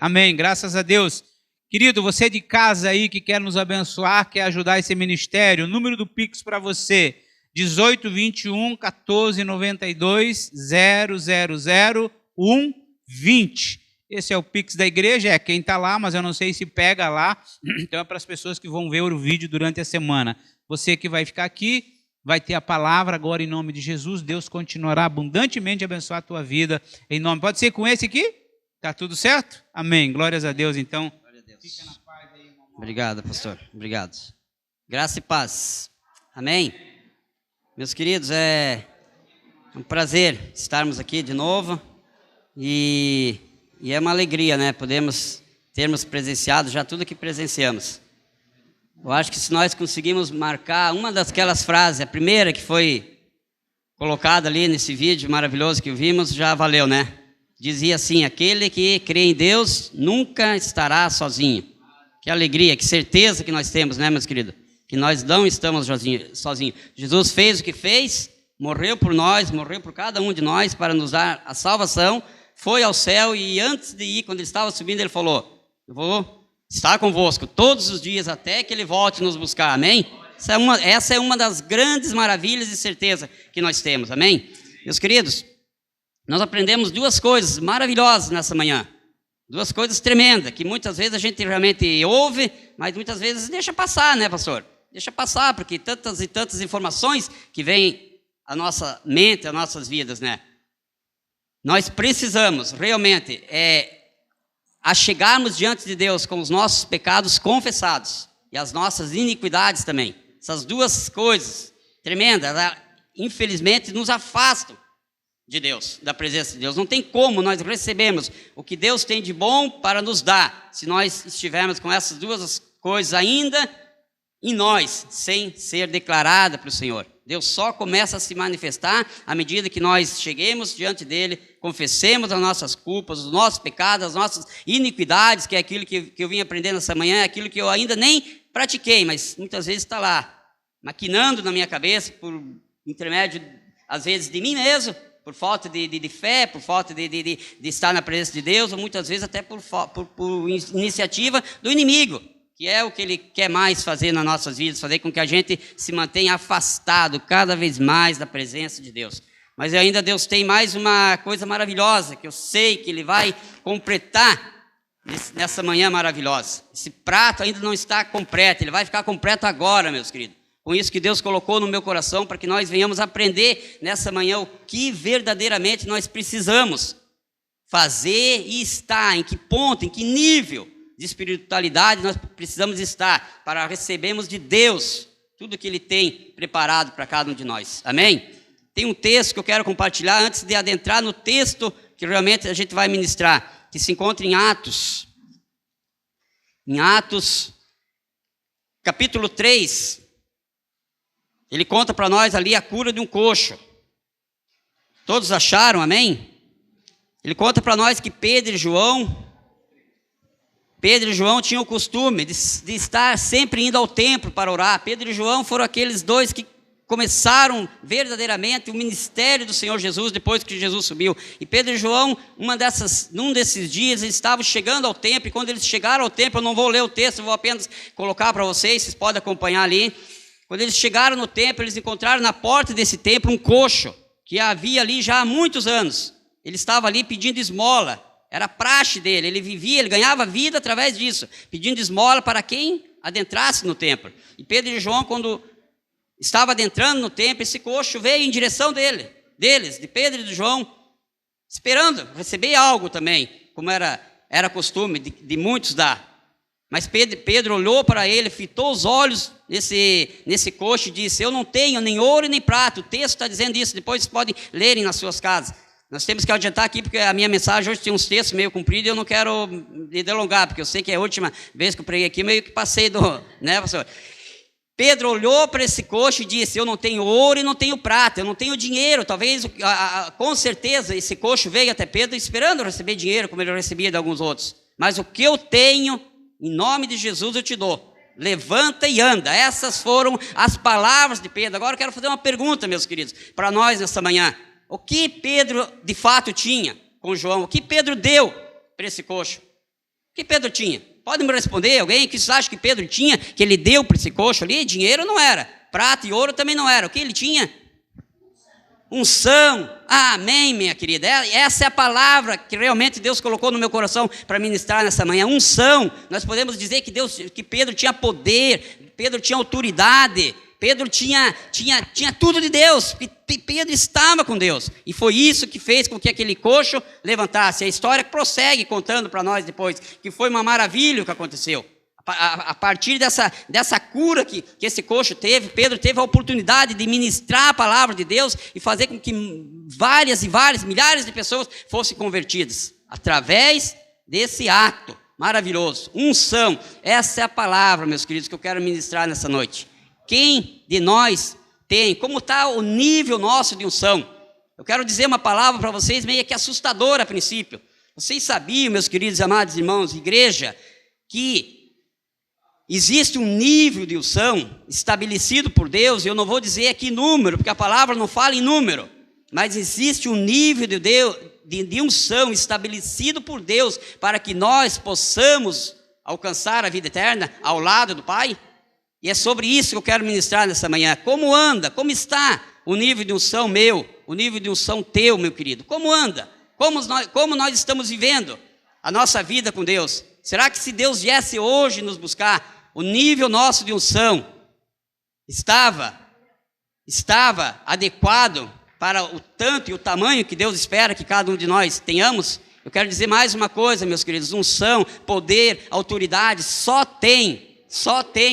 Amém, graças a Deus. Querido, você de casa aí que quer nos abençoar, quer ajudar esse ministério, o número do Pix para você, 1821 1492 000120. Esse é o Pix da igreja, é quem está lá, mas eu não sei se pega lá, então é para as pessoas que vão ver o vídeo durante a semana. Você que vai ficar aqui, vai ter a palavra agora em nome de Jesus, Deus continuará abundantemente a abençoar a tua vida, em nome. Pode ser com esse aqui? Tá tudo certo? Amém, glórias a Deus, então. Glória a Deus. Fica na paz aí, irmão. Obrigado, pastor, obrigado. Graça e paz, amém? Meus queridos, é um prazer estarmos aqui de novo e é uma alegria, né? Termos presenciado já tudo que presenciamos. Eu acho que se nós conseguimos marcar uma daquelas frases, a primeira que foi colocada ali nesse vídeo maravilhoso que vimos, já valeu, né? Dizia assim: aquele que crê em Deus nunca estará sozinho. Que alegria, que certeza que nós temos, né, meus queridos? Que nós não estamos sozinhos. Jesus fez o que fez, morreu por nós, morreu por cada um de nós para nos dar a salvação, foi ao céu e antes de ir, quando ele estava subindo, ele falou: eu vou estar convosco todos os dias até que ele volte nos buscar, amém? Essa é uma das grandes maravilhas e certeza que nós temos, amém? Meus queridos, nós aprendemos duas coisas maravilhosas nessa manhã, duas coisas tremendas, que muitas vezes a gente realmente ouve, mas muitas vezes deixa passar, né, pastor? Deixa passar, porque tantas e tantas informações que vêm à nossa mente, às nossas vidas, né? Nós precisamos realmente chegarmos diante de Deus com os nossos pecados confessados e as nossas iniquidades também. Essas duas coisas tremendas, infelizmente, nos afastam de Deus, da presença de Deus. Não tem como nós recebermos o que Deus tem de bom para nos dar, se nós estivermos com essas duas coisas ainda em nós, sem ser declarada para o Senhor. Deus só começa a se manifestar à medida que nós cheguemos diante dele, confessemos as nossas culpas, os nossos pecados, as nossas iniquidades, que é aquilo que eu vim aprendendo essa manhã, é aquilo que eu ainda nem pratiquei, mas muitas vezes está lá, maquinando na minha cabeça, por intermédio, às vezes, de mim mesmo, por falta de fé, por falta de estar na presença de Deus, ou muitas vezes até por iniciativa do inimigo, que é o que ele quer mais fazer nas nossas vidas, fazer com que a gente se mantenha afastado cada vez mais da presença de Deus. Mas ainda Deus tem mais uma coisa maravilhosa, que eu sei que ele vai completar nessa manhã maravilhosa. Esse prato ainda não está completo, ele vai ficar completo agora, meus queridos. Com isso que Deus colocou no meu coração, para que nós venhamos aprender nessa manhã o que verdadeiramente nós precisamos fazer e estar, em que ponto, em que nível de espiritualidade nós precisamos estar para recebermos de Deus tudo que ele tem preparado para cada um de nós, amém? Tem um texto que eu quero compartilhar antes de adentrar no texto que realmente a gente vai ministrar, que se encontra em Atos capítulo 3, ele conta para nós ali a cura de um coxo. Todos acharam, amém? Ele conta para nós que Pedro e João tinham o costume de estar sempre indo ao templo para orar. Pedro e João foram aqueles dois que começaram verdadeiramente o ministério do Senhor Jesus depois que Jesus subiu. E Pedro e João, num desses dias, eles estavam chegando ao templo, e quando eles chegaram ao templo, eu não vou ler o texto, eu vou apenas colocar para vocês podem acompanhar ali. Quando eles chegaram no templo, eles encontraram na porta desse templo um coxo, que havia ali já há muitos anos. Ele estava ali pedindo esmola. Era praxe dele, ele ganhava vida através disso, pedindo esmola para quem adentrasse no templo. E Pedro e João, quando estava adentrando no templo, esse coxo veio em direção deles, de Pedro e de João, esperando receber algo também, como era costume de muitos dar. Mas Pedro olhou para ele, fitou os olhos nesse coxo e disse: eu não tenho nem ouro nem prata. O texto está dizendo isso, depois vocês podem lerem nas suas casas. Nós temos que adiantar aqui, porque a minha mensagem hoje tem uns textos meio compridos e eu não quero me delongar, porque eu sei que é a última vez que eu preguei aqui, meio que passei né, pastor? Pedro olhou para esse coxo e disse: eu não tenho ouro e não tenho prata, eu não tenho dinheiro. Talvez, com certeza, esse coxo veio até Pedro esperando receber dinheiro, como ele recebia de alguns outros. Mas o que eu tenho, em nome de Jesus eu te dou. Levanta e anda. Essas foram as palavras de Pedro. Agora eu quero fazer uma pergunta, meus queridos, para nós nessa manhã. O que Pedro de fato tinha com João? O que Pedro deu para esse coxo? O que Pedro tinha? Pode me responder alguém que vocês acham que Pedro tinha, que ele deu para esse coxo ali? Dinheiro não era, prata e ouro também não era. O que ele tinha? Unção. Amém, minha querida. Essa é a palavra que realmente Deus colocou no meu coração para ministrar nessa manhã. Unção. Nós podemos dizer que Pedro tinha poder, Pedro tinha autoridade, Pedro tinha tudo de Deus. Pedro estava com Deus. E foi isso que fez com que aquele coxo levantasse. A história prossegue contando para nós depois que foi uma maravilha o que aconteceu. A partir dessa cura que esse coxo teve, Pedro teve a oportunidade de ministrar a palavra de Deus e fazer com que várias, milhares de pessoas fossem convertidas. Através desse ato maravilhoso. Unção. Essa é a palavra, meus queridos, que eu quero ministrar nessa noite. Quem de nós tem? Como está o nível nosso de unção? Eu quero dizer uma palavra para vocês meio que assustadora a princípio. Vocês sabiam, meus queridos e amados irmãos, igreja, que existe um nível de unção estabelecido por Deus? Eu não vou dizer aqui número, porque a palavra não fala em número, mas existe um nível de unção estabelecido por Deus para que nós possamos alcançar a vida eterna ao lado do Pai. E é sobre isso que eu quero ministrar nessa manhã. Como anda? Como está o nível de unção meu? O nível de unção teu, meu querido? Como anda? Como nós estamos vivendo a nossa vida com Deus? Será que se Deus viesse hoje nos buscar, o nível nosso de unção estava adequado para o tanto e o tamanho que Deus espera que cada um de nós tenhamos? Eu quero dizer mais uma coisa, meus queridos. Unção, poder, autoridade, só tem,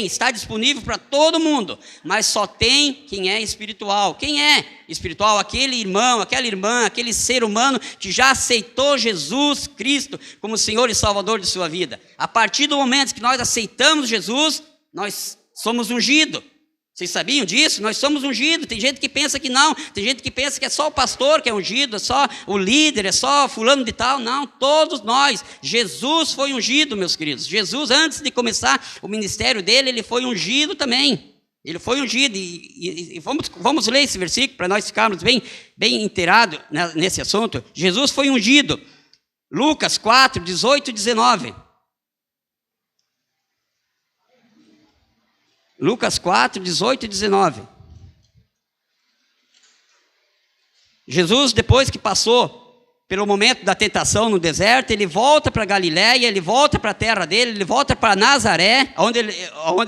está disponível para todo mundo, mas só tem quem é espiritual. Quem é espiritual? Aquele irmão, aquela irmã, aquele ser humano que já aceitou Jesus Cristo como Senhor e Salvador de sua vida. A partir do momento que nós aceitamos Jesus, nós somos ungidos. Vocês sabiam disso? Nós somos ungidos. Tem gente que pensa que não, tem gente que pensa que é só o pastor que é ungido, é só o líder, é só fulano de tal. Não, todos nós. Jesus foi ungido, meus queridos. Jesus, antes de começar o ministério dele, ele foi ungido também. Ele foi ungido. E vamos ler esse versículo para nós ficarmos bem inteirados nesse assunto. Jesus foi ungido. Lucas 4, 18 e 19. Lucas 4, 18 e 19. Jesus, depois que passou pelo momento da tentação no deserto, ele volta para Galiléia, ele volta para a terra dele, ele volta para Nazaré, onde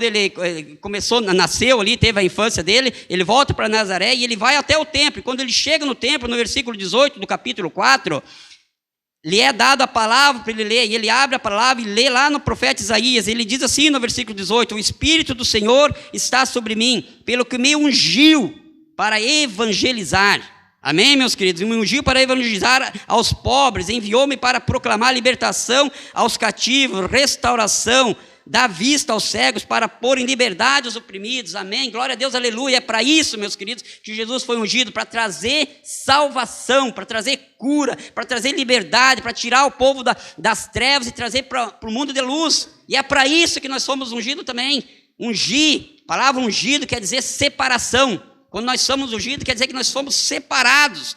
ele começou, nasceu ali, teve a infância dele, ele volta para Nazaré e ele vai até o templo. E quando ele chega no templo, no versículo 18 do capítulo 4, lhe é dado a palavra para ele ler, e ele abre a palavra e lê lá no profeta Isaías. Ele diz assim no versículo 18: o Espírito do Senhor está sobre mim, pelo que me ungiu para evangelizar. Amém, meus queridos? Me ungiu para evangelizar aos pobres, enviou-me para proclamar libertação aos cativos, restauração da vista aos cegos, para pôr em liberdade os oprimidos. Amém, glória a Deus, aleluia. É para isso, meus queridos, que Jesus foi ungido, para trazer salvação, para trazer cura, para trazer liberdade, para tirar o povo das trevas e trazer para o mundo de luz. E é para isso que nós somos ungidos também. Ungir, a palavra ungido quer dizer separação. Quando nós somos ungidos, quer dizer que nós somos separados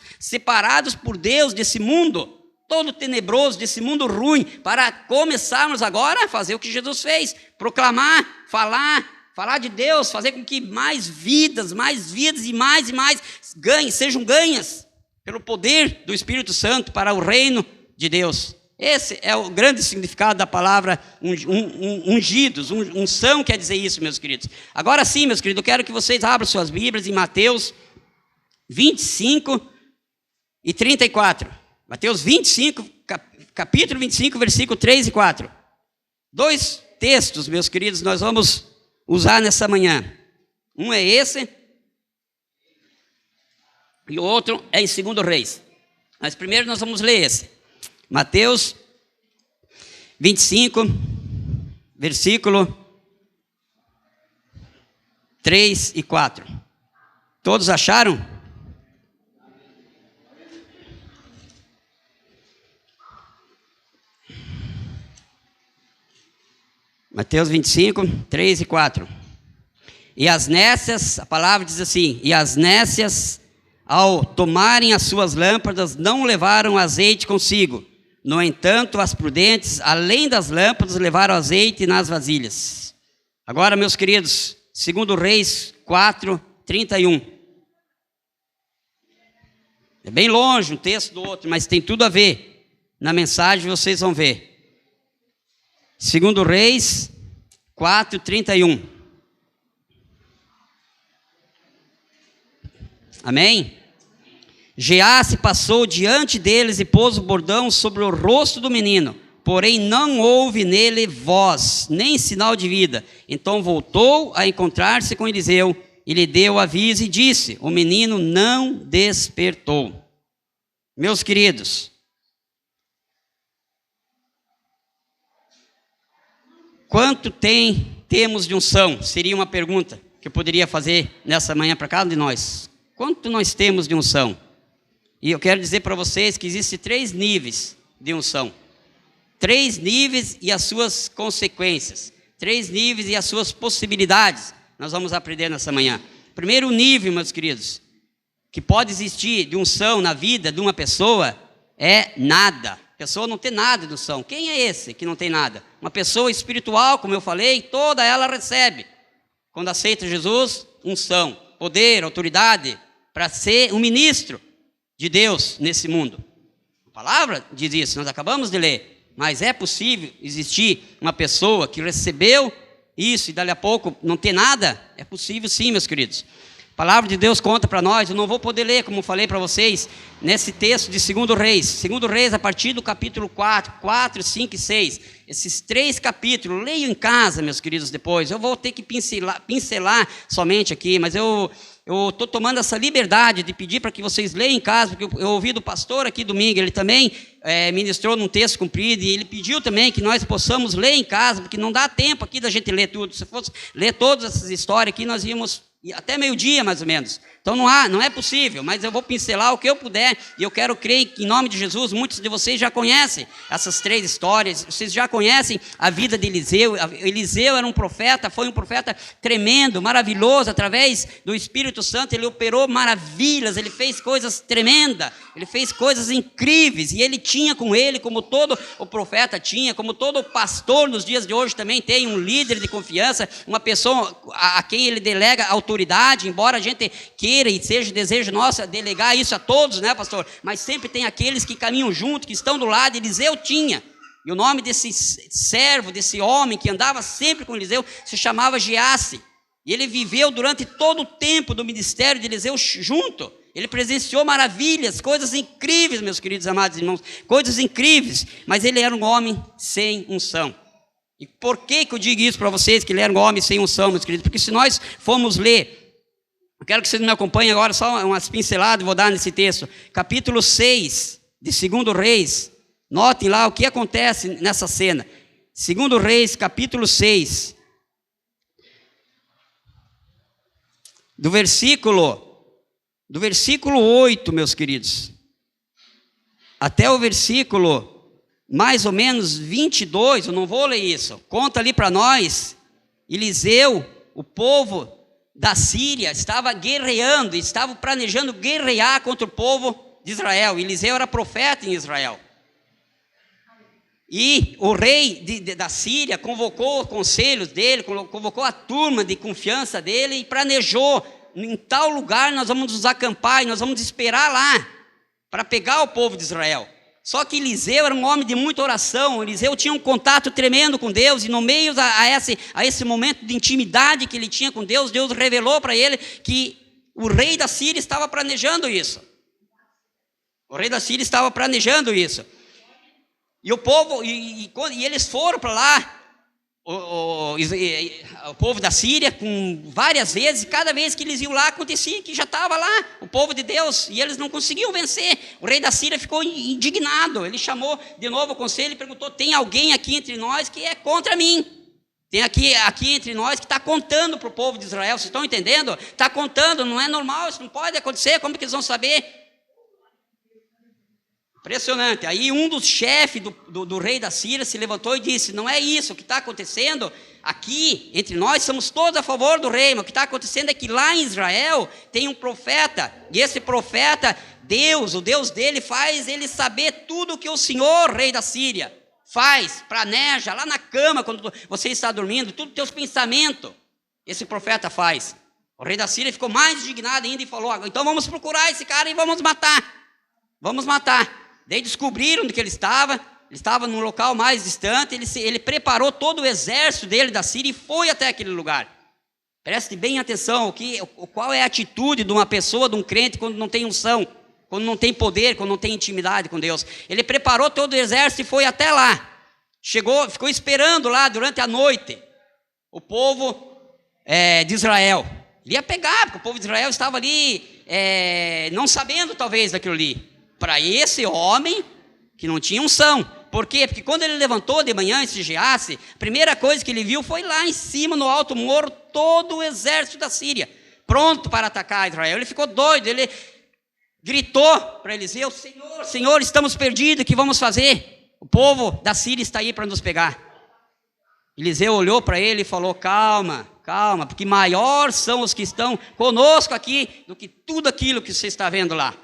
por Deus desse mundo todo tenebroso, desse mundo ruim, para começarmos agora a fazer o que Jesus fez: proclamar, falar de Deus, fazer com que mais vidas e mais sejam ganhas pelo poder do Espírito Santo para o reino de Deus. Esse é o grande significado da palavra ungidos. Unção quer dizer isso, meus queridos. Agora sim, meus queridos, eu quero que vocês abram suas Bíblias em Mateus 25 e 34. Mateus 25, capítulo 25, versículo 3 e 4. Dois textos, meus queridos, nós vamos usar nessa manhã. Um é esse, e o outro é em 2 Reis. Mas primeiro nós vamos ler esse. Mateus 25, versículo 3 e 4. Todos acharam? Mateus 25, 3 e 4. E as nécias, a palavra diz assim: e as nécias, ao tomarem as suas lâmpadas, não levaram azeite consigo, No entanto, as prudentes, além das lâmpadas, levaram azeite nas vasilhas. Agora, meus queridos, 2 Reis 4:31. É bem longe um texto do outro, mas tem tudo a ver. Na mensagem vocês vão ver. 2 Reis 4:31. Amém? Geazi passou diante deles e pôs o bordão sobre o rosto do menino, porém não houve nele voz, nem sinal de vida. Então voltou a encontrar-se com Eliseu, e lhe deu aviso e disse: o menino não despertou. Meus queridos, quanto temos de unção? Seria uma pergunta que eu poderia fazer nessa manhã para cada um de nós. Quanto nós temos de unção? E eu quero dizer para vocês que existem 3 níveis de unção. 3 níveis e as suas consequências. 3 níveis e as suas possibilidades. Nós vamos aprender nessa manhã. Primeiro nível, meus queridos, que pode existir de unção na vida de uma pessoa é nada. A pessoa não tem nada de unção. Quem é esse que não tem nada? Uma pessoa espiritual, como eu falei, toda ela recebe. Quando aceita Jesus, unção, poder, autoridade, para ser um ministro de Deus nesse mundo. A palavra diz isso, nós acabamos de ler. Mas é possível existir uma pessoa que recebeu isso e dali a pouco não ter nada? É possível sim, meus queridos. A palavra de Deus conta para nós. Eu não vou poder ler, como falei para vocês, nesse texto de 2 Reis. 2 Reis, a partir do capítulo 4, 5 e 6. Esses 3 capítulos, leiam em casa, meus queridos, depois. Eu vou ter que pincelar somente aqui, mas eu estou tomando essa liberdade de pedir para que vocês leiam em casa, porque eu ouvi do pastor aqui domingo, ele também ministrou num texto comprido, e ele pediu também que nós possamos ler em casa, porque não dá tempo aqui da gente ler tudo. Se fosse ler todas essas histórias aqui, nós íamos até meio-dia, mais ou menos. Então não é possível, mas eu vou pincelar o que eu puder, e eu quero crer que em nome de Jesus, muitos de vocês já conhecem essas 3 histórias, vocês já conhecem a vida de Eliseu. Eliseu era um profeta, foi um profeta tremendo, maravilhoso, através do Espírito Santo, ele operou maravilhas, ele fez coisas tremendas, ele fez coisas incríveis, e ele tinha com ele, como todo o profeta tinha, como todo pastor nos dias de hoje também tem um líder de confiança, uma pessoa a quem ele delega autoridade, embora a gente queira e seja desejo nosso delegar isso a todos, né, pastor? Mas sempre tem aqueles que caminham junto, que estão do lado. Eliseu tinha, e o nome desse servo, desse homem que andava sempre com Eliseu, se chamava Geazi, e ele viveu durante todo o tempo do ministério de Eliseu junto. Ele presenciou maravilhas, coisas incríveis, meus queridos amados irmãos, coisas incríveis, mas ele era um homem sem unção. E por que eu digo isso para vocês, que ele era um homem sem unção, meus queridos? Porque se nós formos ler, eu quero que vocês me acompanhem agora, só umas pinceladas vou dar nesse texto, capítulo 6 de 2 Reis, notem lá o que acontece nessa cena. 2 Reis, capítulo 6, do versículo 8, meus queridos, até o versículo mais ou menos 22, eu não vou ler isso, conta ali para nós. Eliseu, o povo da Síria estava guerreando, estava planejando guerrear contra o povo de Israel. Eliseu era profeta em Israel. E o rei da Síria convocou os conselhos dele, convocou a turma de confiança dele e planejou: em tal lugar nós vamos nos acampar e nós vamos esperar lá para pegar o povo de Israel. Só que Eliseu era um homem de muita oração. Eliseu tinha um contato tremendo com Deus, e no meio a esse momento de intimidade que ele tinha com Deus, Deus revelou para ele que o rei da Síria estava planejando isso. O rei da Síria estava planejando isso. E o povo, e eles foram para lá, o povo da Síria, com várias vezes, e cada vez que eles iam lá, acontecia que já estava lá o povo de Deus, e eles não conseguiam vencer. O rei da Síria ficou indignado, ele chamou de novo o conselho e perguntou: tem alguém aqui entre nós que é contra mim? Tem aqui entre nós que está contando para o povo de Israel? Vocês estão entendendo? Está contando, não é normal, isso não pode acontecer, como que eles vão saber? Impressionante. Aí um dos chefes do rei da Síria se levantou e disse: não é isso, o que está acontecendo aqui, entre nós, somos todos a favor do rei, mas o que está acontecendo é que lá em Israel tem um profeta, e esse profeta, Deus, o Deus dele, faz ele saber tudo o que o Senhor, rei da Síria, faz, planeja, lá na cama, quando você está dormindo, tudo os teus pensamentos, esse profeta faz. O rei da Síria ficou mais indignado ainda e falou: então vamos procurar esse cara e vamos matar. Vamos matar. Daí descobriram onde que ele estava num local mais distante, ele preparou todo o exército dele da Síria e foi até aquele lugar. Preste bem atenção, qual é a atitude de uma pessoa, de um crente, quando não tem unção, quando não tem poder, quando não tem intimidade com Deus. Ele preparou todo o exército e foi até lá. Chegou, ficou esperando lá durante a noite, o povo de Israel. Ele ia pegar, porque o povo de Israel estava ali, não sabendo talvez daquilo ali. Para esse homem que não tinha unção. Por quê? Porque quando ele levantou de manhã, esse Geazi, a primeira coisa que ele viu foi lá em cima, no alto morro, todo o exército da Síria, pronto para atacar Israel. Ele ficou doido, ele gritou para Eliseu: Senhor, Senhor, estamos perdidos, o que vamos fazer? O povo da Síria está aí para nos pegar. Eliseu olhou para ele e falou: calma, calma, porque maior são os que estão conosco aqui do que tudo aquilo que você está vendo lá.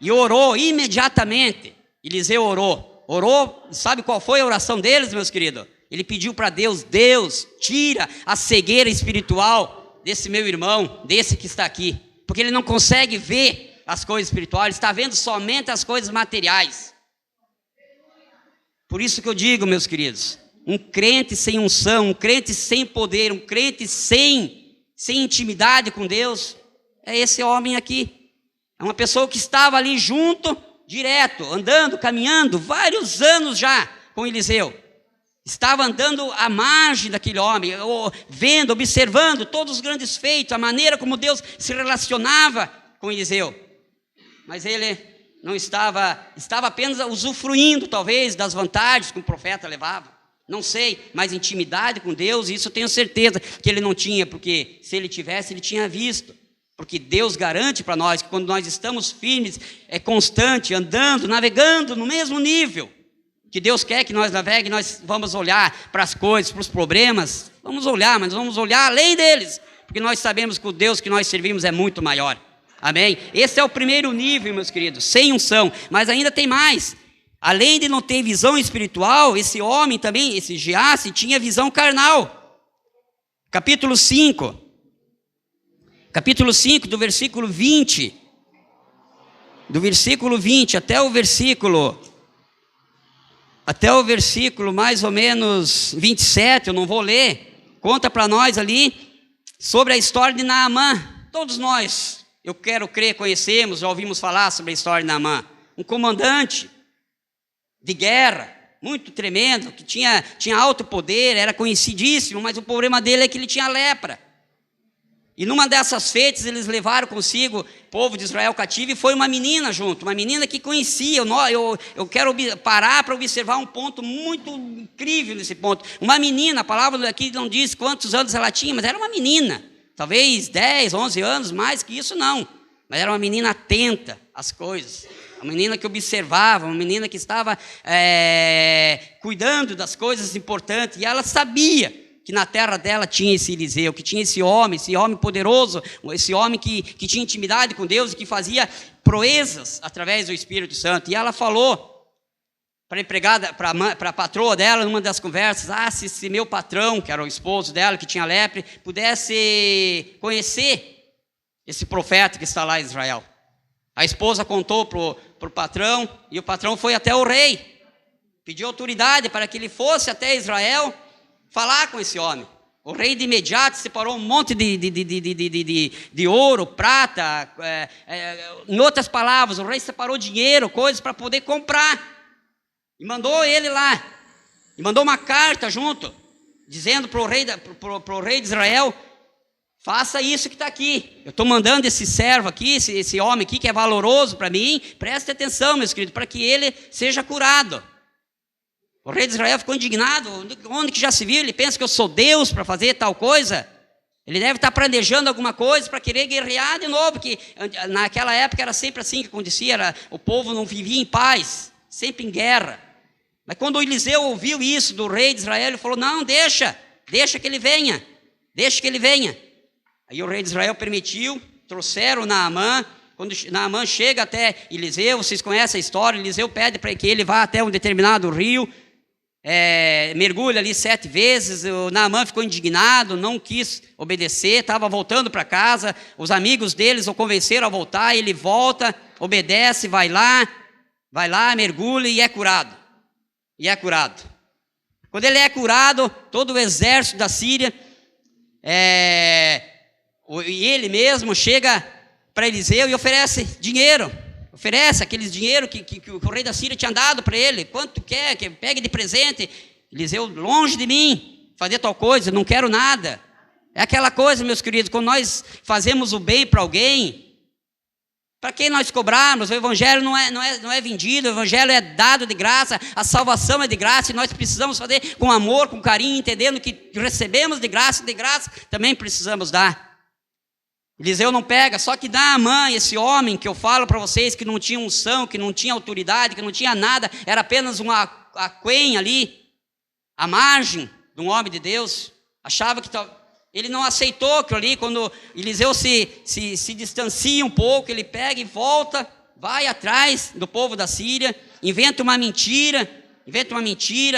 E orou imediatamente. Eliseu orou, sabe qual foi a oração deles, meus queridos? Ele pediu para Deus: Deus, tira a cegueira espiritual desse meu irmão, desse que está aqui, porque ele não consegue ver as coisas espirituais, ele está vendo somente as coisas materiais. Por isso que eu digo, meus queridos, um crente sem unção, um crente sem poder, um crente sem intimidade com Deus, é esse homem aqui. É uma pessoa que estava ali junto, direto, andando, caminhando, vários anos já com Eliseu. Estava andando à margem daquele homem, vendo, observando todos os grandes feitos, a maneira como Deus se relacionava com Eliseu. Mas ele não estava apenas usufruindo, talvez, das vantagens que o profeta levava. Não sei, mas intimidade com Deus, isso eu tenho certeza que ele não tinha, porque se ele tivesse, ele tinha visto. Porque Deus garante para nós que quando nós estamos firmes, constante, andando, navegando no mesmo nível que Deus quer que nós naveguemos, nós vamos olhar para as coisas, para os problemas, vamos olhar, mas vamos olhar além deles, porque nós sabemos que o Deus que nós servimos é muito maior. Amém? Esse é o primeiro nível, meus queridos, sem unção, mas ainda tem mais. Além de não ter visão espiritual, esse homem também, esse Geazi, tinha visão carnal. Capítulo 5, do versículo 20. Do versículo 20 até o versículo mais ou menos 27, eu não vou ler. Conta para nós ali sobre a história de Naamã. Todos nós, eu quero crer, conhecemos, já ouvimos falar sobre a história de Naamã. Um comandante de guerra, muito tremendo, que tinha alto poder, era conhecidíssimo, mas o problema dele é que ele tinha lepra. E numa dessas feitas eles levaram consigo o povo de Israel cativo e foi uma menina junto, uma menina que conhecia. Eu quero parar para observar um ponto muito incrível nesse ponto. Uma menina, a palavra aqui não diz quantos anos ela tinha, mas era uma menina, talvez 10, 11 anos, mais que isso não. Mas era uma menina atenta às coisas, uma menina que observava, uma menina que estava cuidando das coisas importantes, e ela sabia que na terra dela tinha esse Eliseu, que tinha esse homem poderoso, esse homem que tinha intimidade com Deus e que fazia proezas através do Espírito Santo. E ela falou para a empregada, para a patroa dela, numa das conversas: se meu patrão, que era o esposo dela, que tinha lepra, pudesse conhecer esse profeta que está lá em Israel. A esposa contou para o patrão, e o patrão foi até o rei, pediu autoridade para que ele fosse até Israel falar com esse homem. O rei de imediato separou um monte de ouro, prata, em outras palavras, o rei separou dinheiro, coisas para poder comprar, e mandou ele lá, e mandou uma carta junto, dizendo para o rei de Israel: faça isso que está aqui, eu estou mandando esse servo aqui, esse homem aqui que é valoroso para mim, preste atenção, meus queridos, para que ele seja curado. O rei de Israel ficou indignado: onde que já se viu? Ele pensa que eu sou Deus para fazer tal coisa? Ele deve estar planejando alguma coisa para querer guerrear de novo, porque naquela época era sempre assim que acontecia, o povo não vivia em paz, sempre em guerra. Mas quando o Eliseu ouviu isso do rei de Israel, ele falou, não, deixa que ele venha, deixa que ele venha. Aí o rei de Israel permitiu, trouxeram Naamã. Quando Naamã chega até Eliseu, vocês conhecem a história, Eliseu pede para que ele vá até um determinado rio, mergulha ali 7 vezes, o Naamã ficou indignado, não quis obedecer, estava voltando para casa, os amigos deles o convenceram a voltar, ele volta, obedece, vai lá, mergulha e é curado. Quando ele é curado, todo o exército da Síria, e ele mesmo chega para Eliseu e oferece dinheiro, oferece aqueles dinheiro que o rei da Síria tinha dado para ele. Quanto tu quer? Que pegue de presente. Eliseu, longe de mim fazer tal coisa, não quero nada. É aquela coisa, meus queridos, quando nós fazemos o bem para alguém, para quem nós cobrarmos, o evangelho não é vendido, o evangelho é dado de graça, a salvação é de graça, e nós precisamos fazer com amor, com carinho, entendendo que recebemos de graça também precisamos dar. Eliseu não pega, só que Naamã, esse homem que eu falo para vocês, que não tinha unção, que não tinha autoridade, que não tinha nada, era apenas uma aquém ali, à margem de um homem de Deus, achava que ele não aceitou aquilo ali. Quando Eliseu se distancia um pouco, ele pega e volta, vai atrás do povo da Síria, inventa uma mentira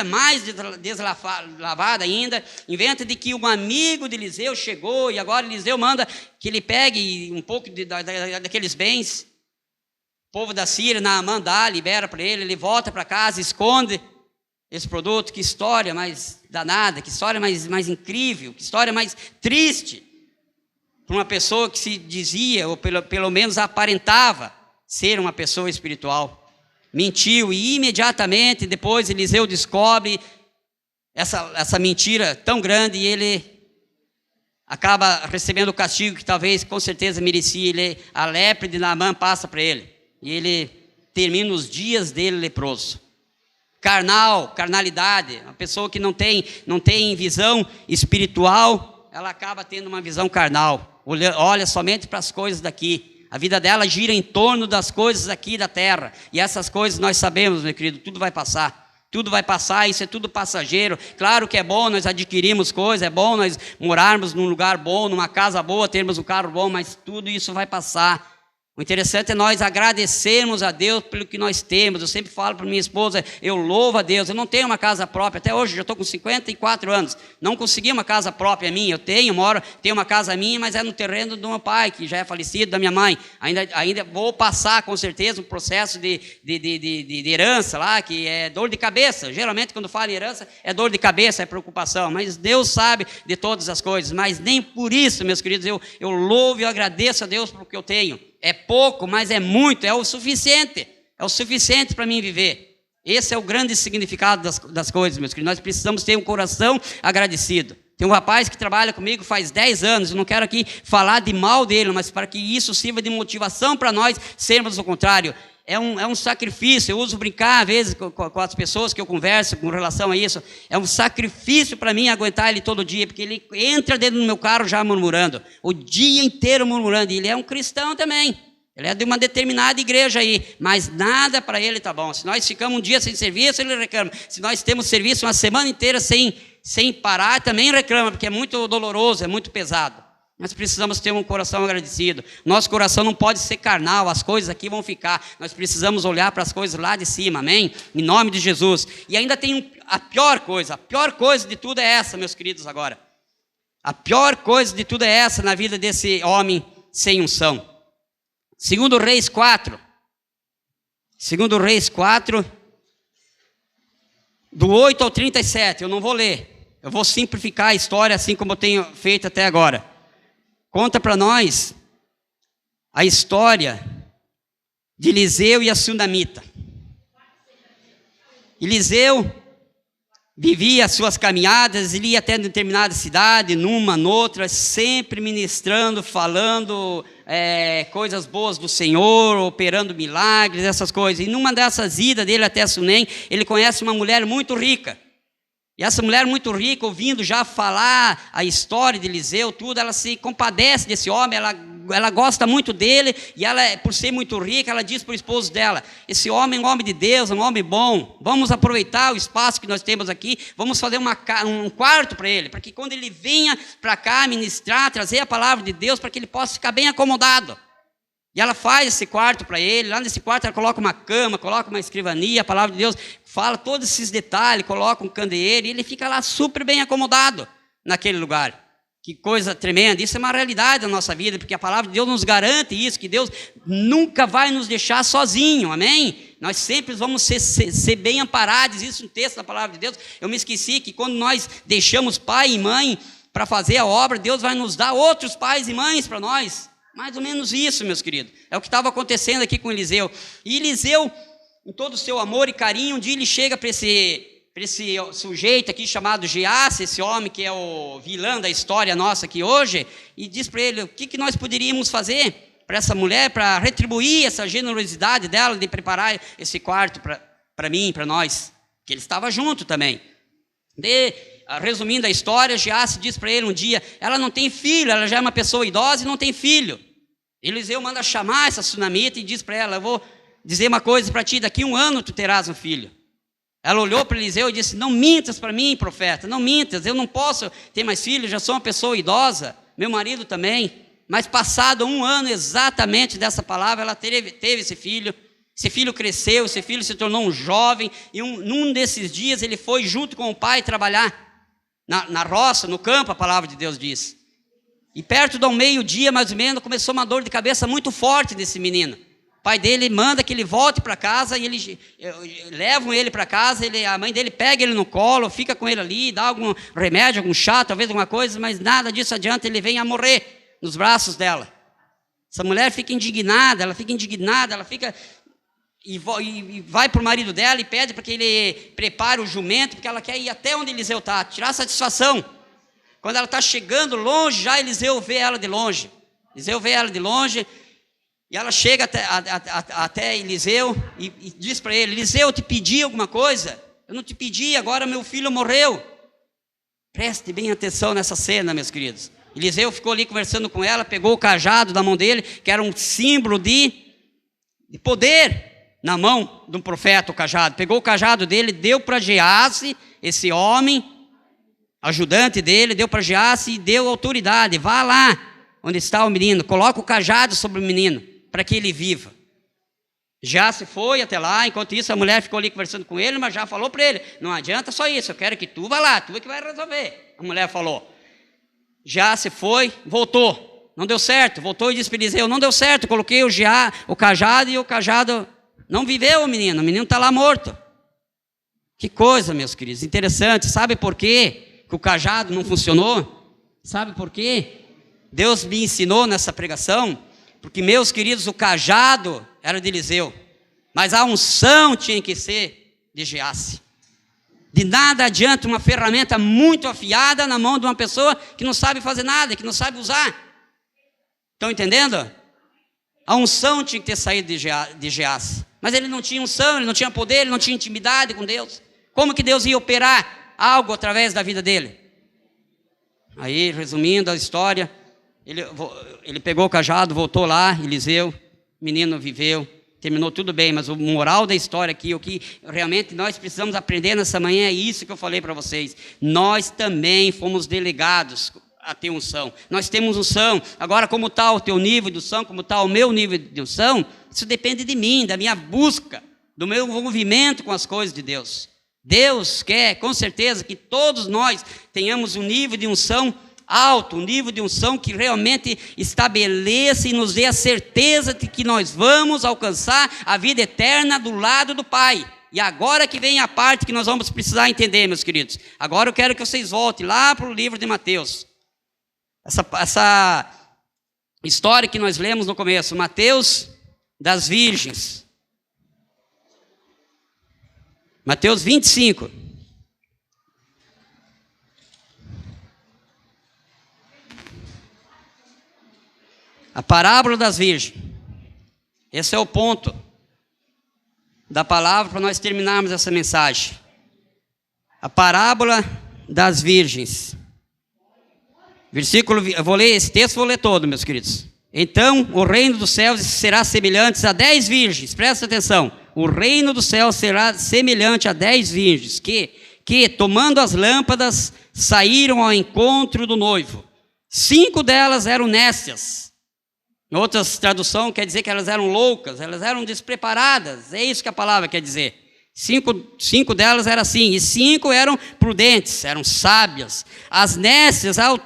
mais deslavada ainda, inventa de que um amigo de Eliseu chegou, e agora Eliseu manda que ele pegue um pouco daqueles bens. O povo da Síria, Naamã dá, libera para ele volta para casa, esconde esse produto. Que história mais danada, que história mais incrível, que história mais triste para uma pessoa que se dizia, ou pelo menos aparentava ser uma pessoa espiritual. Mentiu, e imediatamente depois Eliseu descobre essa mentira tão grande, e ele acaba recebendo o castigo que talvez, com certeza, merecia. A lepra de Naamã passa para ele, e ele termina os dias dele leproso. Carnalidade, uma pessoa que não tem visão espiritual, ela acaba tendo uma visão carnal, olha somente para as coisas daqui. A vida dela gira em torno das coisas aqui da terra. E essas coisas nós sabemos, meu querido, tudo vai passar, isso é tudo passageiro. Claro que é bom nós adquirirmos coisas, é bom nós morarmos num lugar bom, numa casa boa, termos um carro bom, mas tudo isso vai passar. O interessante é nós agradecermos a Deus pelo que nós temos. Eu sempre falo para minha esposa, eu louvo a Deus. Eu não tenho uma casa própria, até hoje, já estou com 54 anos. Não consegui uma casa própria minha. Eu tenho uma casa minha, mas é no terreno do meu pai, que já é falecido, da minha mãe. Ainda vou passar, com certeza, um processo de herança lá, que é dor de cabeça. Geralmente, quando fala em herança, é dor de cabeça, é preocupação. Mas Deus sabe de todas as coisas. Mas nem por isso, meus queridos, eu louvo e agradeço a Deus pelo que eu tenho. É pouco, mas é muito, é o suficiente para mim viver. Esse é o grande significado das coisas, meus queridos. Nós precisamos ter um coração agradecido. Tem um rapaz que trabalha comigo faz 10 anos, eu não quero aqui falar de mal dele, mas para que isso sirva de motivação para nós sermos o contrário. É um sacrifício. Eu uso brincar às vezes com as pessoas que eu converso com relação a isso. É um sacrifício para mim aguentar ele todo dia, porque ele entra dentro do meu carro já murmurando, o dia inteiro murmurando. E ele é um cristão também, ele é de uma determinada igreja aí, mas nada para ele está bom. Se nós ficamos um dia sem serviço, ele reclama. Se nós temos serviço uma semana inteira sem parar, também reclama, porque é muito doloroso, é muito pesado. Nós precisamos ter um coração agradecido. Nosso coração não pode ser carnal, as coisas aqui vão ficar. Nós precisamos olhar para as coisas lá de cima, amém? Em nome de Jesus. E ainda tem a pior coisa de tudo é essa, meus queridos, agora. A pior coisa de tudo é essa na vida desse homem sem unção. Segundo Reis 4, do 8 ao 37, eu não vou ler. Eu vou simplificar a história assim como eu tenho feito até agora. Conta para nós a história de Eliseu e a sunamita. Eliseu vivia as suas caminhadas, ele ia até determinada cidade, numa, noutra, sempre ministrando, falando coisas boas do Senhor, operando milagres, essas coisas. E numa dessas idas dele até Sunem, ele conhece uma mulher muito rica. E essa mulher muito rica, ouvindo já falar a história de Eliseu, tudo, ela se compadece desse homem, ela ela gosta muito dele, e ela, por ser muito rica, ela diz para o esposo dela: esse homem é um homem de Deus, um homem bom, vamos aproveitar o espaço que nós temos aqui, vamos fazer um quarto para ele, para que quando ele venha para cá ministrar, trazer a palavra de Deus, para que ele possa ficar bem acomodado. E ela faz esse quarto para ele. Lá nesse quarto ela coloca uma cama, coloca uma escrivania, a palavra de Deus fala todos esses detalhes, coloca um candeeiro, e ele fica lá super bem acomodado naquele lugar. Que coisa tremenda. Isso é uma realidade da nossa vida, porque a palavra de Deus nos garante isso, que Deus nunca vai nos deixar sozinho, amém? Nós sempre vamos ser bem amparados. Isso é um texto da palavra de Deus. Eu me esqueci que quando nós deixamos pai e mãe para fazer a obra, Deus vai nos dar outros pais e mães para nós. Mais ou menos isso, meus queridos. É o que estava acontecendo aqui com Eliseu. E Eliseu, em todo o seu amor e carinho, um dia ele chega para esse sujeito aqui chamado Geazi, esse homem que é o vilão da história nossa aqui hoje, e diz para ele: o que nós poderíamos fazer para essa mulher, para retribuir essa generosidade dela de preparar esse quarto para mim, para nós, que ele estava junto também. Resumindo a história, Geazi diz para ele um dia: ela não tem filho, ela já é uma pessoa idosa e não tem filho. Eliseu manda chamar essa sunamita e diz para ela: eu vou dizer uma coisa para ti, daqui 1 ano tu terás um filho. Ela olhou para Eliseu e disse: não mintas para mim, profeta, não mintas, eu não posso ter mais filhos, já sou uma pessoa idosa, meu marido também. Mas passado 1 ano exatamente dessa palavra, ela teve esse filho cresceu, esse filho se tornou um jovem, e num desses dias ele foi junto com o pai trabalhar na roça, no campo, a palavra de Deus diz. E perto do meio-dia, mais ou menos, começou uma dor de cabeça muito forte desse menino. O pai dele manda que ele volte para casa, e eles levam ele para casa, a mãe dele pega ele no colo, fica com ele ali, dá algum remédio, algum chá, talvez alguma coisa, mas nada disso adianta, ele vem a morrer nos braços dela. Essa mulher fica indignada, ela fica... E vai para o marido dela e pede para que ele prepare o jumento, porque ela quer ir até onde Eliseu está, tirar satisfação. Quando ela está chegando longe, já Eliseu vê ela de longe. E ela chega até Eliseu e diz para ele: Eliseu, eu te pedi alguma coisa? Eu não te pedi, agora meu filho morreu. Preste bem atenção nessa cena, meus queridos. Eliseu ficou ali conversando com ela, pegou o cajado da mão dele, que era um símbolo de poder na mão de um profeta, o cajado. Pegou o cajado dele, deu para Geazi, esse homem, ajudante dele, deu para Geazi e deu autoridade: vá lá onde está o menino, coloca o cajado sobre o menino, para que ele viva. Geazi foi até lá, enquanto isso a mulher ficou ali conversando com ele, mas já falou para ele: não adianta só isso, eu quero que tu vá lá, tu é que vai resolver. A mulher falou. Geazi foi, voltou, não deu certo, voltou e disse para Eliseu: não deu certo, coloquei o cajado e o cajado não viveu, o menino está lá morto. Que coisa, meus queridos, interessante. Sabe por quê que o cajado não funcionou? Sabe por quê? Deus me ensinou nessa pregação, porque, meus queridos, o cajado era de Eliseu, mas a unção tinha que ser de Geazi. De nada adianta uma ferramenta muito afiada na mão de uma pessoa que não sabe fazer nada, que não sabe usar. Estão entendendo? A unção tinha que ter saído de Geazi. Mas ele não tinha unção, ele não tinha poder, ele não tinha intimidade com Deus. Como que Deus ia operar algo através da vida dele? Aí, resumindo a história, ele pegou o cajado, voltou lá, Eliseu, o menino viveu, terminou tudo bem, mas o moral da história aqui, o que realmente nós precisamos aprender nessa manhã é isso que eu falei para vocês. Nós também fomos delegados a ter unção. Nós temos unção. Agora, como está o teu nível de unção, como está o meu nível de unção, isso depende de mim, da minha busca, do meu envolvimento com as coisas de Deus. Deus quer, com certeza, que todos nós tenhamos um nível de unção alto, um nível de unção que realmente estabeleça e nos dê a certeza de que nós vamos alcançar a vida eterna do lado do Pai. E agora que vem a parte que nós vamos precisar entender, meus queridos. Agora eu quero que vocês voltem lá para o livro de Mateus. Essa história que nós lemos no começo, Mateus das Virgens. Mateus 25. A parábola das virgens. Esse é o ponto da palavra para nós terminarmos essa mensagem. A parábola das virgens. Versículo, eu vou ler esse texto, vou ler todo, meus queridos. Então o reino dos céus será semelhante a 10 virgens, presta atenção, o reino dos céus será semelhante a 10 virgens, que tomando as lâmpadas, saíram ao encontro do noivo. 5 delas eram nécias. Em outras traduções quer dizer que elas eram loucas, elas eram despreparadas, é isso que a palavra quer dizer. 5 delas eram assim, e 5 eram prudentes, eram sábias. As nécias, ao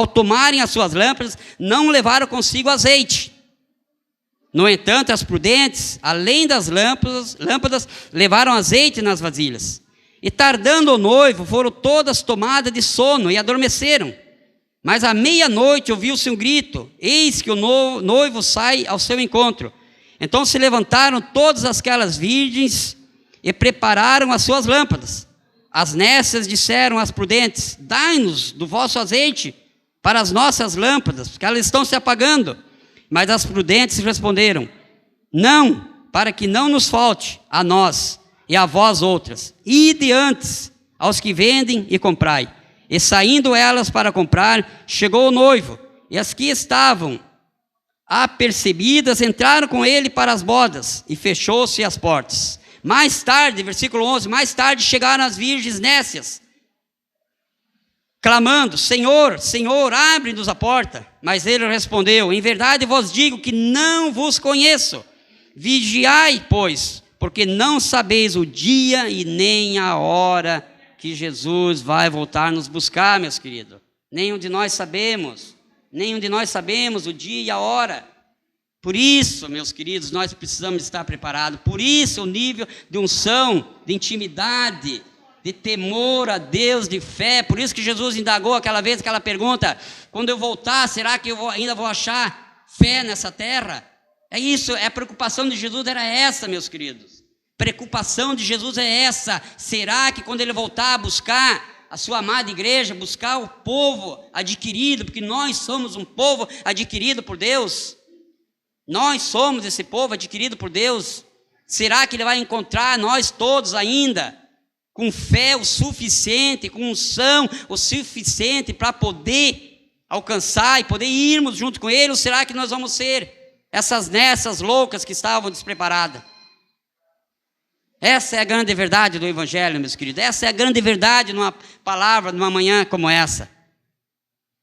tomarem as suas lâmpadas, não levaram consigo azeite. No entanto, as prudentes, além das lâmpadas, levaram azeite nas vasilhas. E tardando o noivo, foram todas tomadas de sono e adormeceram. Mas à meia-noite ouviu-se um grito: eis que o noivo sai ao seu encontro. Então se levantaram todas aquelas virgens e prepararam as suas lâmpadas. As nécias disseram às prudentes: dai-nos do vosso azeite para as nossas lâmpadas, porque elas estão se apagando. Mas as prudentes responderam: não, para que não nos falte a nós e a vós outras. Ide antes aos que vendem e comprai. E saindo elas para comprar, chegou o noivo, e as que estavam apercebidas entraram com ele para as bodas, e fechou-se as portas. Mais tarde, versículo 11, mais tarde chegaram as virgens nécias, clamando: Senhor, Senhor, abre-nos a porta. Mas ele respondeu: em verdade vos digo que não vos conheço. Vigiai, pois, porque não sabeis o dia e nem a hora que Jesus vai voltar nos buscar, meus queridos. Nenhum de nós sabemos o dia e a hora. Por isso, meus queridos, nós precisamos estar preparados. Por isso o nível de unção, de intimidade, de temor a Deus, de fé. Por isso que Jesus indagou aquela vez, aquela pergunta: quando eu voltar, será que eu ainda vou achar fé nessa terra? É isso, a preocupação de Jesus era essa, meus queridos. Preocupação de Jesus é essa. Será que quando ele voltar a buscar a sua amada igreja, buscar o povo adquirido, porque nós somos um povo adquirido por Deus, nós somos esse povo adquirido por Deus, será que ele vai encontrar nós todos ainda com fé o suficiente, com unção o suficiente para poder alcançar e poder irmos junto com ele? Ou será que nós vamos ser essas loucas que estavam despreparadas? Essa é a grande verdade do Evangelho, meus queridos. Essa é a grande verdade numa palavra, numa manhã como essa.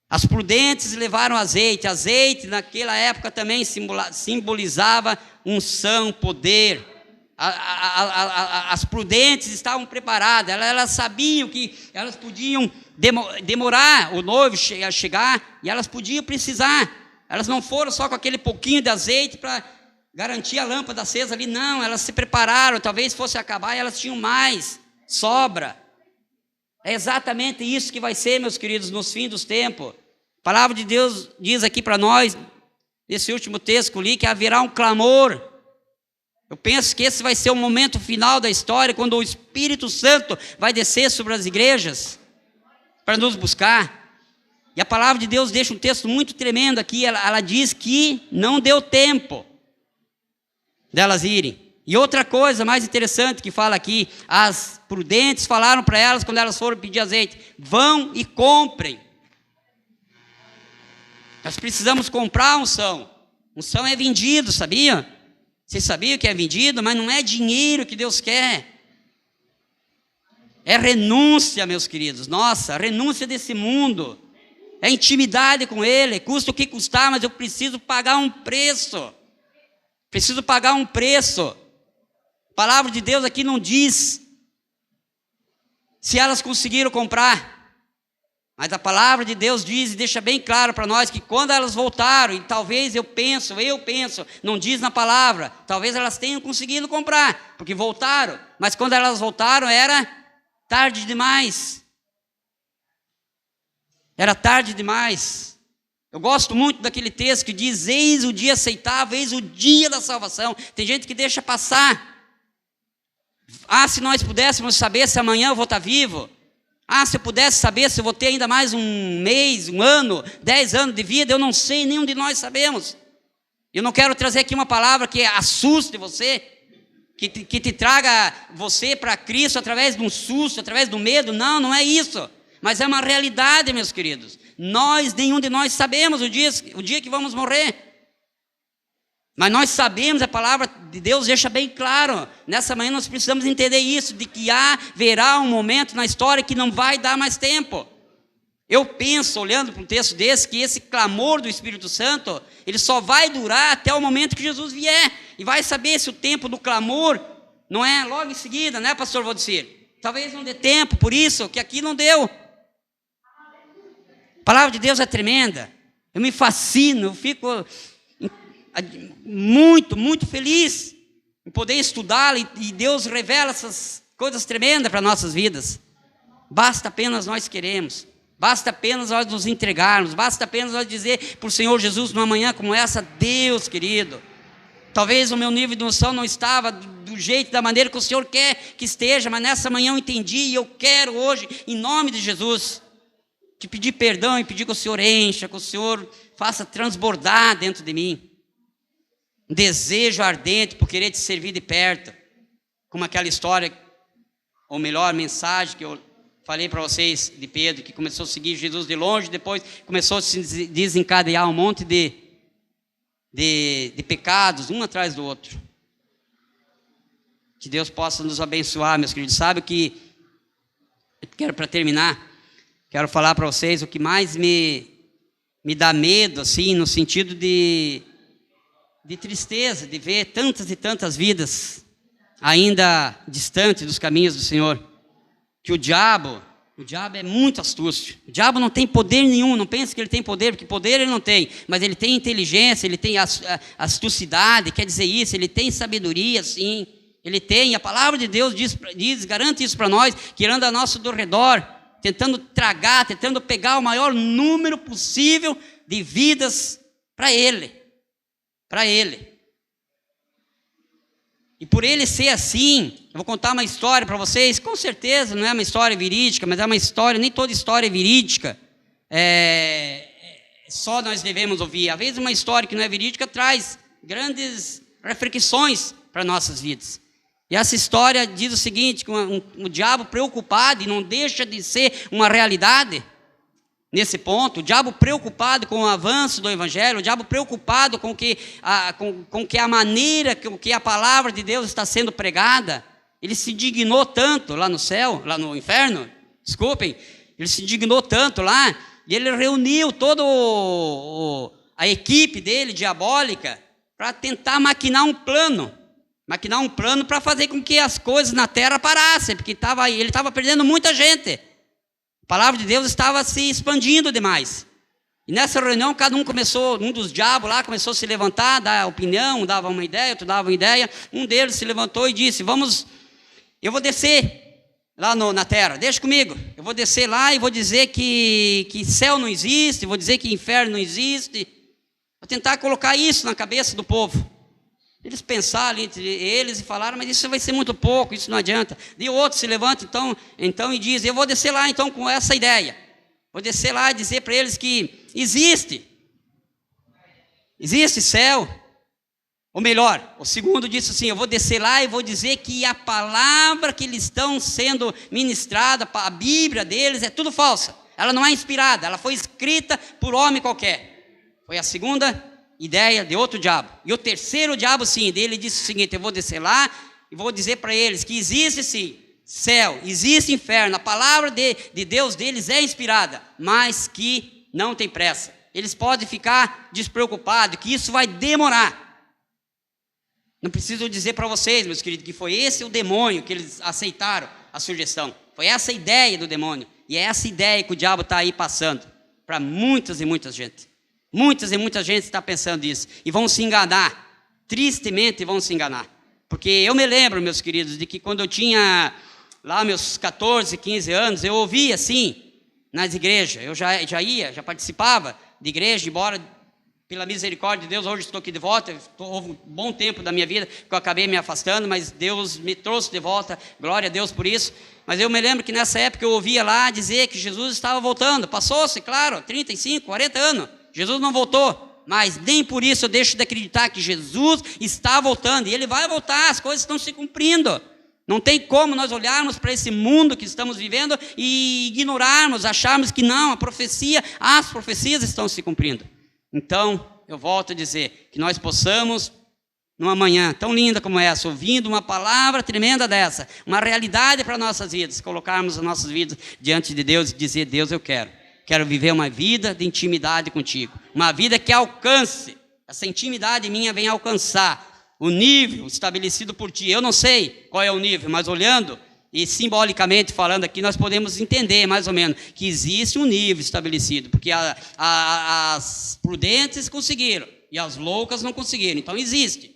As prudentes levaram azeite. Azeite naquela época também simbolizava unção, poder. As prudentes estavam preparadas. Elas sabiam que elas podiam demorar o noivo a chegar, e elas podiam precisar. Elas não foram só com aquele pouquinho de azeite para garantir a lâmpada acesa ali, não, elas se prepararam, talvez fosse acabar e elas tinham mais, sobra. É exatamente isso que vai ser, meus queridos, nos fins dos tempos. A palavra de Deus diz aqui para nós, nesse último texto que eu li, que haverá um clamor. Eu penso que esse vai ser o momento final da história, quando o Espírito Santo vai descer sobre as igrejas para nos buscar. E a palavra de Deus deixa um texto muito tremendo aqui, ela diz que não deu tempo delas irem. E outra coisa mais interessante que fala aqui: as prudentes falaram para elas, quando elas foram pedir azeite: vão e comprem. Nós precisamos comprar unção. Unção é vendido, sabia? Vocês sabiam que é vendido? Mas não é dinheiro que Deus quer. É renúncia, meus queridos. Nossa, renúncia desse mundo. É intimidade com Ele. Custa o que custar, mas eu preciso pagar um preço. Preciso pagar um preço. A palavra de Deus aqui não diz se elas conseguiram comprar, mas a palavra de Deus diz e deixa bem claro para nós que quando elas voltaram, e talvez eu penso, não diz na palavra, talvez elas tenham conseguido comprar, porque voltaram, mas quando elas voltaram era tarde demais. Era tarde demais. Eu gosto muito daquele texto que diz: eis o dia aceitável, eis o dia da salvação. Tem gente que deixa passar. Ah, se nós pudéssemos saber se amanhã eu vou estar vivo. Ah, se eu pudesse saber se eu vou ter ainda mais um mês, um ano, 10 anos de vida. Eu não sei, nenhum de nós sabemos. Eu não quero trazer aqui uma palavra que assuste você, que te traga você para Cristo através de um susto, através do medo. Não, não é isso. Mas é uma realidade, meus queridos. Nenhum de nós sabemos o dia que vamos morrer. Mas nós sabemos, a palavra de Deus deixa bem claro. Nessa manhã nós precisamos entender isso, de que haverá um momento na história que não vai dar mais tempo. Eu penso, olhando para um texto desse, que esse clamor do Espírito Santo, ele só vai durar até o momento que Jesus vier. E vai saber se o tempo do clamor não é logo em seguida, né, pastor Valdecir? Talvez não dê tempo, por isso que aqui não deu. A palavra de Deus é tremenda. Eu me fascino, eu fico muito, muito feliz em poder estudá-la, e Deus revela essas coisas tremendas para nossas vidas. Basta apenas nós queremos, basta apenas nós nos entregarmos, basta apenas nós dizer para o Senhor Jesus numa manhã como essa: Deus querido, talvez o meu nível de unção não estava do jeito, da maneira que o Senhor quer que esteja, mas nessa manhã eu entendi, e eu quero hoje, em nome de Jesus, te pedir perdão e pedir que o Senhor encha, que o Senhor faça transbordar dentro de mim um desejo ardente por querer te servir de perto, como aquela história, ou melhor, mensagem que eu falei para vocês de Pedro, que começou a seguir Jesus de longe, depois começou a se desencadear um monte de pecados, um atrás do outro. Que Deus possa nos abençoar, meus queridos. Sabe o que eu quero, para terminar, quero falar para vocês o que mais me dá medo, assim, no sentido de tristeza, de ver tantas e tantas vidas ainda distantes dos caminhos do Senhor. Que o diabo é muito astuto. O diabo não tem poder nenhum, não pense que ele tem poder, porque poder ele não tem, mas ele tem inteligência, ele tem astucidade, quer dizer isso, ele tem sabedoria, sim, ele tem. A palavra de Deus diz, garante isso para nós, que ele anda ao nosso redor, tentando tragar, tentando pegar o maior número possível de vidas para ele. E por ele ser assim, eu vou contar uma história para vocês. Com certeza não é uma história verídica, mas é uma história, nem toda história é verídica, só nós devemos ouvir. Às vezes uma história que não é verídica traz grandes reflexões para nossas vidas. E essa história diz o seguinte: que o diabo preocupado, e não deixa de ser uma realidade, nesse ponto, o diabo preocupado com o avanço do Evangelho, o diabo preocupado com que a maneira que a palavra de Deus está sendo pregada, ele se indignou tanto lá no céu, lá no inferno, desculpem, ele se indignou tanto lá, e ele reuniu toda a equipe dele, diabólica, para tentar maquinar um plano para fazer com que as coisas na terra parassem, porque ele estava perdendo muita gente. A palavra de Deus estava se expandindo demais. E nessa reunião, um dos diabos lá começou a se levantar, dar opinião, dava uma ideia, outro dava uma ideia. Um deles se levantou e disse: eu vou descer lá na terra, deixa comigo. Eu vou descer lá e vou dizer que céu não existe, vou dizer que inferno não existe. Vou tentar colocar isso na cabeça do povo. Eles pensaram entre eles e falaram: mas isso vai ser muito pouco, isso não adianta. E o outro se levanta então e diz: eu vou descer lá então com essa ideia. Vou descer lá e dizer para eles que existe céu. Ou melhor, o segundo disse assim: eu vou descer lá e vou dizer que a palavra que eles estão sendo ministrada, a Bíblia deles, é tudo falsa. Ela não é inspirada, ela foi escrita por homem qualquer. Foi a segunda ideia de outro diabo. E o terceiro diabo, sim, dele disse o seguinte: eu vou descer lá e vou dizer para eles que existe sim céu, existe inferno, a palavra de Deus deles é inspirada, mas que não tem pressa. Eles podem ficar despreocupados, que isso vai demorar. Não preciso dizer para vocês, meus queridos, que foi esse o demônio que eles aceitaram a sugestão. Foi essa a ideia do demônio. E é essa ideia que o diabo está aí passando para muitas e muitas gente. Muitas e muita gente está pensando isso, e vão se enganar, tristemente vão se enganar, porque eu me lembro, meus queridos, de que quando eu tinha lá meus 14, 15 anos, eu ouvia assim, nas igrejas, eu já participava de igreja, embora pela misericórdia de Deus, hoje estou aqui de volta. Houve um bom tempo da minha vida que eu acabei me afastando, mas Deus me trouxe de volta, glória a Deus por isso. Mas eu me lembro que nessa época eu ouvia lá dizer que Jesus estava voltando, passou-se, claro, 35, 40 anos, Jesus não voltou, mas nem por isso eu deixo de acreditar que Jesus está voltando, e Ele vai voltar, as coisas estão se cumprindo. Não tem como nós olharmos para esse mundo que estamos vivendo e ignorarmos, acharmos que não, as profecias estão se cumprindo. Então, eu volto a dizer, que nós possamos, numa manhã tão linda como essa, ouvindo uma palavra tremenda dessa, uma realidade para nossas vidas, colocarmos as nossas vidas diante de Deus e dizer: Deus, eu quero viver uma vida de intimidade contigo, uma vida que alcance, essa intimidade minha venha alcançar o nível estabelecido por ti. Eu não sei qual é o nível, mas olhando e simbolicamente falando aqui, nós podemos entender mais ou menos que existe um nível estabelecido, porque as prudentes conseguiram e as loucas não conseguiram. Então existe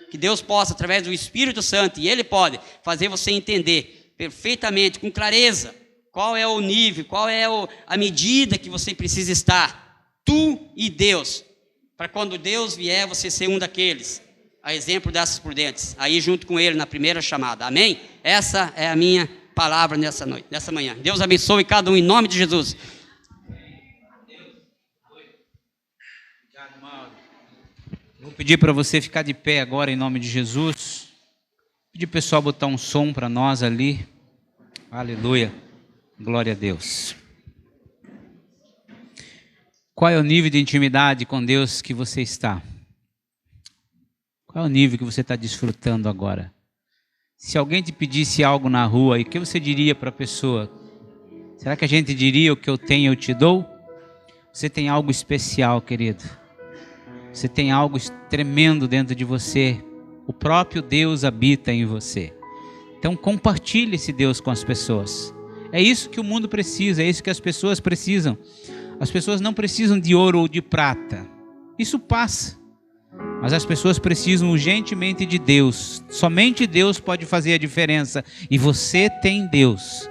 que Deus possa, através do Espírito Santo, e Ele pode fazer você entender perfeitamente, com clareza, qual é o nível, qual é a medida que você precisa estar, tu e Deus, para quando Deus vier, você ser um daqueles, a exemplo dessas prudentes, aí junto com Ele na primeira chamada. Amém? Essa é a minha palavra nessa manhã. Deus abençoe cada um em nome de Jesus. Vou pedir para você ficar de pé agora em nome de Jesus. Pedir o pessoal botar um som para nós ali. Aleluia. Glória a Deus. Qual é o nível de intimidade com Deus que você está? Qual é o nível que você está desfrutando agora? Se alguém te pedisse algo na rua, o que você diria para a pessoa? Será que a gente diria: o que eu tenho eu te dou? Você tem algo especial, querido. Você tem algo tremendo dentro de você. O próprio Deus habita em você. Então compartilhe esse Deus com as pessoas. É isso que o mundo precisa, é isso que as pessoas precisam. As pessoas não precisam de ouro ou de prata. Isso passa. Mas as pessoas precisam urgentemente de Deus. Somente Deus pode fazer a diferença. E você tem Deus.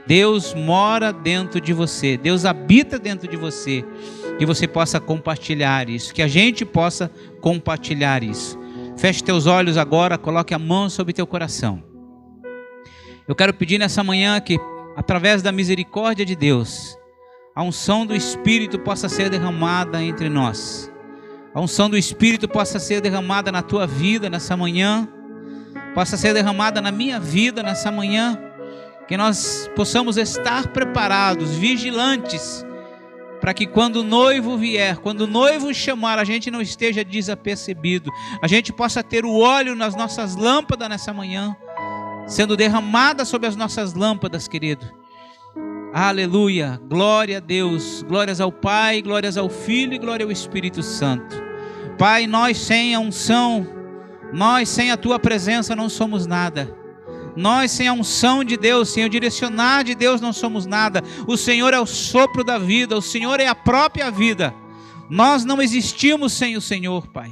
Deus mora dentro de você. Deus habita dentro de você. Que você possa compartilhar isso. Que a gente possa compartilhar isso. Feche teus olhos agora. Coloque a mão sobre teu coração. Eu quero pedir nessa manhã que, através da misericórdia de Deus, a unção do Espírito possa ser derramada entre nós. A unção do Espírito possa ser derramada na tua vida nessa manhã. Possa ser derramada na minha vida nessa manhã. Que nós possamos estar preparados, vigilantes, para que quando o noivo vier, quando o noivo chamar, a gente não esteja desapercebido. A gente possa ter o óleo nas nossas lâmpadas nessa manhã, sendo derramada sobre as nossas lâmpadas, querido. Aleluia, glória a Deus, glórias ao Pai, glórias ao Filho e glória ao Espírito Santo. Pai, nós sem a unção, nós sem a Tua presença não somos nada. Nós sem a unção de Deus, sem o direcionar de Deus não somos nada. O Senhor é o sopro da vida, o Senhor é a própria vida. Nós não existimos sem o Senhor, Pai.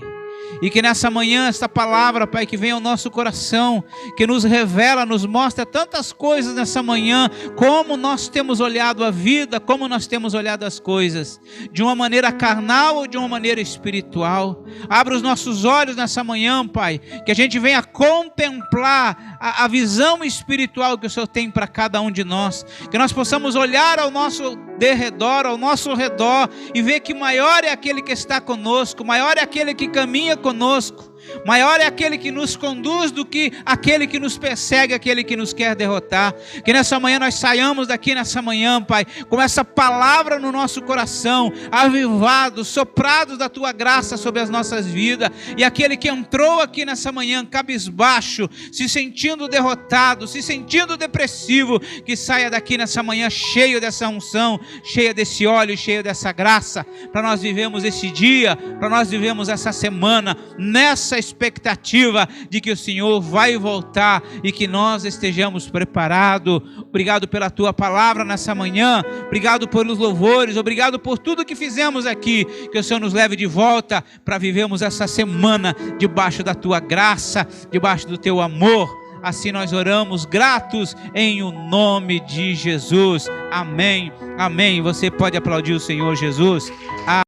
E que nessa manhã, esta palavra, Pai, que vem ao nosso coração, que nos revela, nos mostra tantas coisas nessa manhã, como nós temos olhado a vida, como nós temos olhado as coisas, de uma maneira carnal ou de uma maneira espiritual. Abra os nossos olhos nessa manhã, Pai, que a gente venha contemplar a visão espiritual que o Senhor tem para cada um de nós, que nós possamos olhar ao nosso derredor, ao nosso redor, e ver que maior é aquele que está conosco, maior é aquele que caminha conosco, maior é aquele que nos conduz do que aquele que nos persegue, aquele que nos quer derrotar. Que nessa manhã nós saiamos daqui nessa manhã, Pai, com essa palavra no nosso coração, avivados, soprados da Tua graça sobre as nossas vidas. E aquele que entrou aqui nessa manhã cabisbaixo, se sentindo derrotado, se sentindo depressivo, que saia daqui nessa manhã cheio dessa unção, cheio desse óleo, cheio dessa graça, para nós vivemos esse dia, para nós vivemos essa semana, nessa expectativa de que o Senhor vai voltar e que nós estejamos preparados. Obrigado pela Tua palavra nessa manhã, obrigado pelos louvores, obrigado por tudo que fizemos aqui. Que o Senhor nos leve de volta para vivermos essa semana debaixo da Tua graça, debaixo do Teu amor. Assim nós oramos gratos em o nome de Jesus. Amém, amém. Você pode aplaudir o Senhor Jesus.